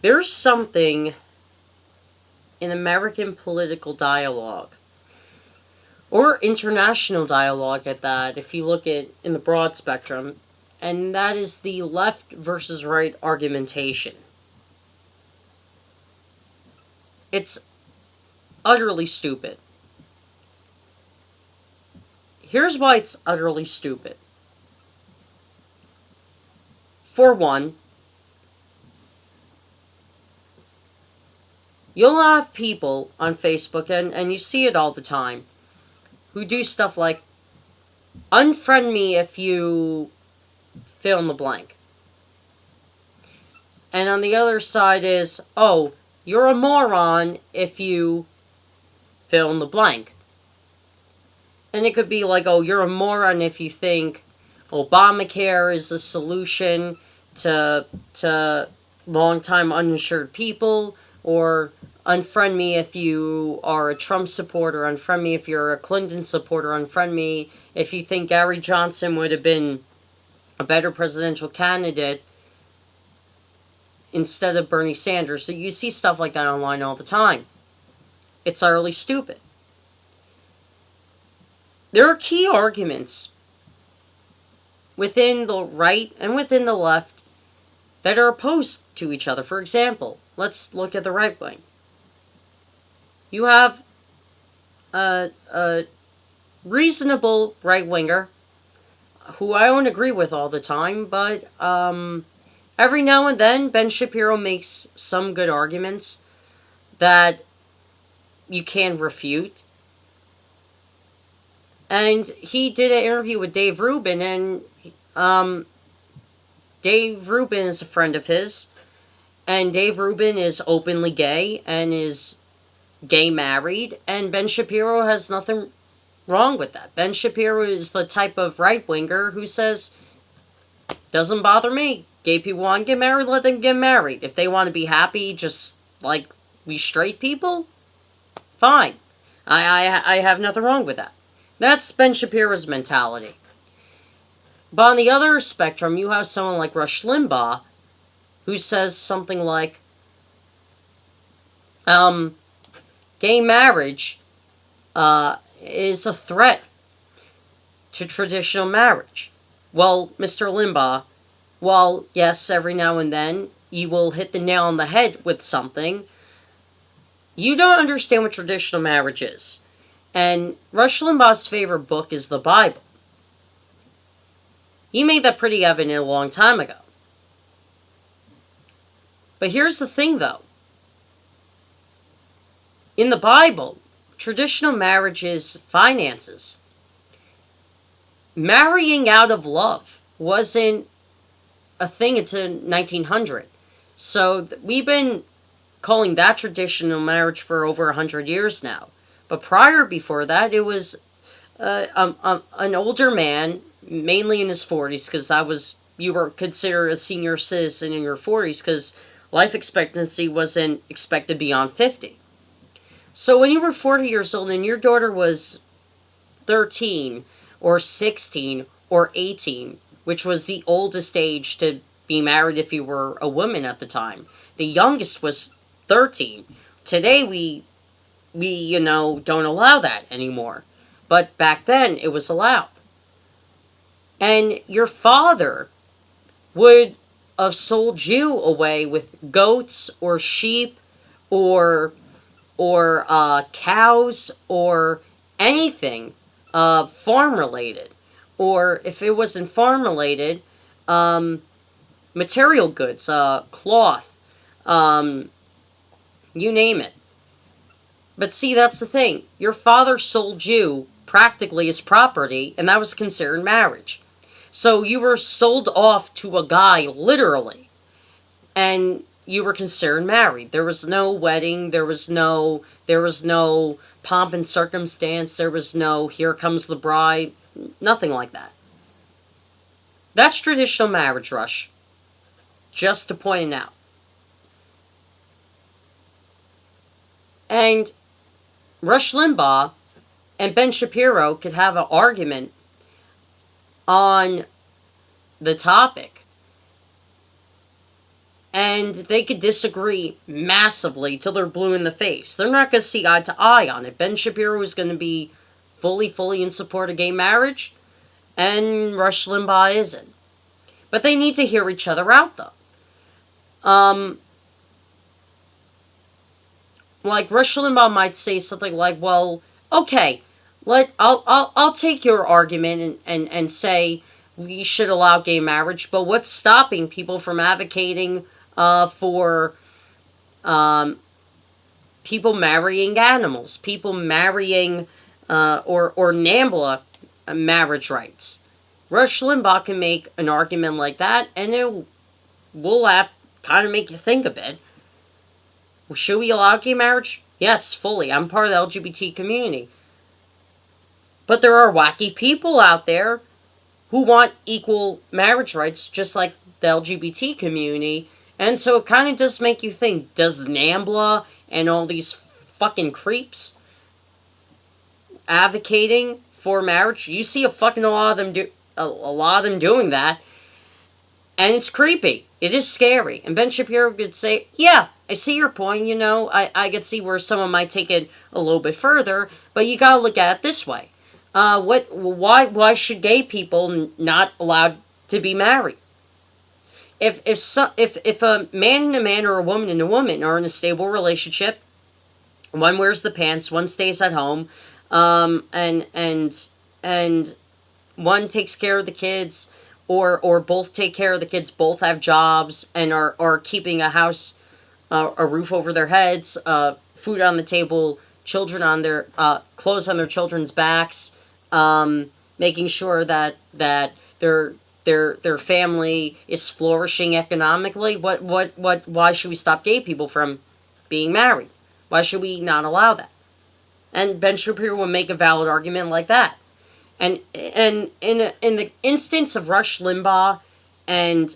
There's something in American political dialogue, or international dialogue at that, if you look at in the broad spectrum, and that is the left versus right argumentation. It's utterly stupid. Here's why it's utterly stupid. For one, you'll have people on Facebook, and you see it all the time, who do stuff like, unfriend me if you fill in the blank. And on the other side is, oh, you're a moron if you fill in the blank. And it could be like, oh, you're a moron if you think Obamacare is the solution to long-time uninsured people, or unfriend me if you are a Trump supporter, unfriend me if you're a Clinton supporter, unfriend me if you think Gary Johnson would have been a better presidential candidate instead of Bernie Sanders. So you see stuff like that online all the time. It's utterly stupid. There are key arguments within the right and within the left that are opposed to each other. For example, let's look at the right wing. You have a reasonable right-winger who I don't agree with all the time, but every now and then Ben Shapiro makes some good arguments that you can refute. And he did an interview with Dave Rubin, and Dave Rubin is a friend of his, and Dave Rubin is openly gay and is gay married, and Ben Shapiro has nothing wrong with that. Ben Shapiro is the type of right-winger who says, doesn't bother me. Gay people want to get married, let them get married. If they want to be happy just like we straight people, fine. I have nothing wrong with that. That's Ben Shapiro's mentality. But on the other spectrum, you have someone like Rush Limbaugh, who says something like, gay marriage is a threat to traditional marriage. Well, Mr. Limbaugh, while yes, every now and then you will hit the nail on the head with something, you don't understand what traditional marriage is. And Rush Limbaugh's favorite book is the Bible. He made that pretty evident a long time ago. But here's the thing, though. In the Bible, traditional marriage is finances. Marrying out of love wasn't a thing until 1900. So we've been calling that traditional marriage for over 100 years now. But before that, it was an older man, mainly in his 40s, because you were considered a senior citizen in your 40s, because life expectancy wasn't expected beyond 50. So when you were 40 years old and your daughter was 13 or 16 or 18, which was the oldest age to be married if you were a woman at the time, the youngest was 13. Today we don't allow that anymore. But back then, it was allowed. And your father would have sold you away with goats or sheep or cows or anything farm-related. Or if it wasn't farm-related, material goods, cloth, you name it. But see, that's the thing. Your father sold you practically his property, and that was considered marriage. So you were sold off to a guy, literally, and you were considered married. There was no wedding, there was no pomp and circumstance, there was no here comes the bride, nothing like that. That's traditional marriage, Rush. Just to point it out. And Rush Limbaugh and Ben Shapiro could have an argument on the topic. and they could disagree massively till they're blue in the face. They're not going to see eye to eye on it. Ben Shapiro is going to be fully in support of gay marriage, and Rush Limbaugh isn't. But they need to hear each other out, though. Like Rush Limbaugh might say something like, "Well, okay, I'll take your argument and say we should allow gay marriage, but what's stopping people from advocating for people marrying animals, people marrying or NAMBLA marriage rights?" Rush Limbaugh can make an argument like that, and it will have kind of make you think a bit. Should we allow gay marriage? Yes, fully. I'm part of the LGBT community. But there are wacky people out there who want equal marriage rights, just like the LGBT community. And so it kind of does make you think, does NAMBLA and all these fucking creeps advocating for marriage? You see a lot of them doing that. And it's creepy. It is scary. And Ben Shapiro could say, yeah, I see your point, I could see where someone might take it a little bit further, but you gotta look at it this way. Why should gay people not allowed to be married? If a man and a man or a woman and a woman are in a stable relationship, one wears the pants, one stays at home, and one takes care of the kids, or both take care of the kids, both have jobs and are keeping a house, a roof over their heads, food on the table, children on their clothes on their children's backs, making sure that their family is flourishing economically. Why should we stop gay people from being married? Why should we not allow that? And Ben Shapiro would make a valid argument like that. And in the instance of Rush Limbaugh and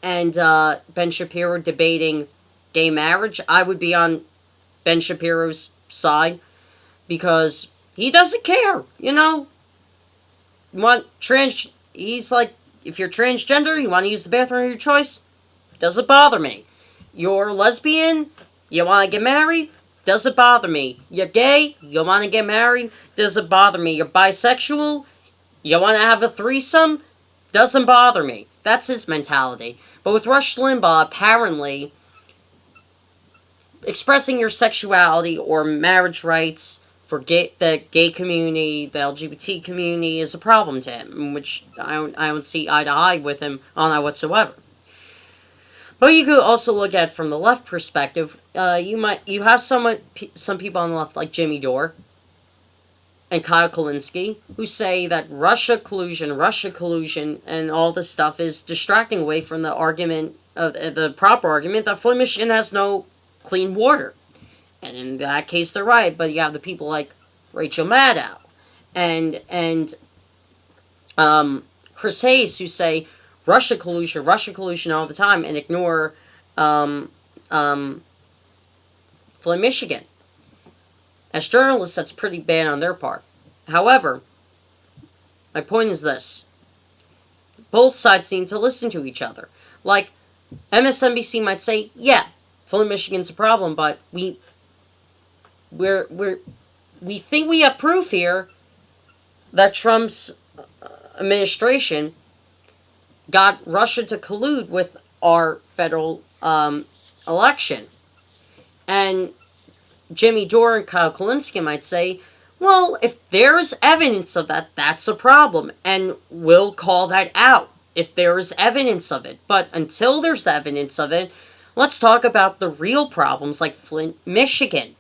Ben Shapiro debating gay marriage, I would be on Ben Shapiro's side because he doesn't care, He's like, if you're transgender, you want to use the bathroom of your choice, doesn't bother me. You're lesbian, you want to get married, doesn't bother me. You're gay, you want to get married, doesn't bother me. You're bisexual, you want to have a threesome, doesn't bother me. That's his mentality. But with Rush Limbaugh, apparently, expressing your sexuality or marriage rights for the gay community, the LGBT community, is a problem to him, which I don't see eye to eye with him on that whatsoever. But you could also look at it from the left perspective. You have some people on the left like Jimmy Dore and Kyle Kulinski who say that Russia collusion, and all this stuff is distracting away from the argument of the proper argument that Flint, Michigan has no clean water. And in that case, they're right. But you have the people like Rachel Maddow and Chris Hayes who say Russia collusion all the time and ignore Flint, Michigan. As journalists, that's pretty bad on their part. However, my point is this. Both sides need to listen to each other. Like, MSNBC might say, yeah, Flint, Michigan's a problem, but we think we have proof here that Trump's administration got Russia to collude with our federal election. And Jimmy Dore and Kyle Kulinski might say, well, if there's evidence of that, that's a problem, and we'll call that out if there is evidence of it. But until there's evidence of it, let's talk about the real problems like Flint, Michigan.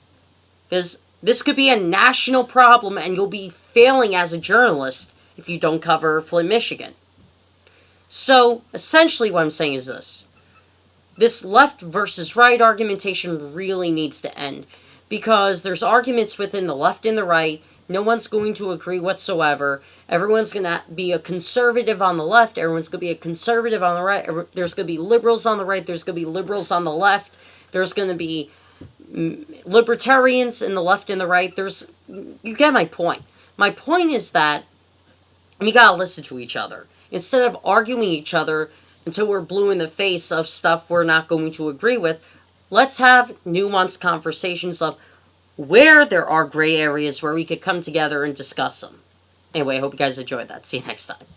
Because this could be a national problem, and you'll be failing as a journalist if you don't cover Flint, Michigan. So, essentially what I'm saying is this. This left versus right argumentation really needs to end. Because there's arguments within the left and the right. No one's going to agree whatsoever. Everyone's going to be a conservative on the left. Everyone's going to be a conservative on the right. There's going to be liberals on the right. There's going to be liberals on the left. There's going to be libertarians in the left and the right. You get my point. My point is that we got to listen to each other. Instead of arguing each other, until we're blue in the face of stuff we're not going to agree with. Let's have nuanced conversations of where there are gray areas where we could come together and discuss them. Anyway, I hope you guys enjoyed that. See you next time.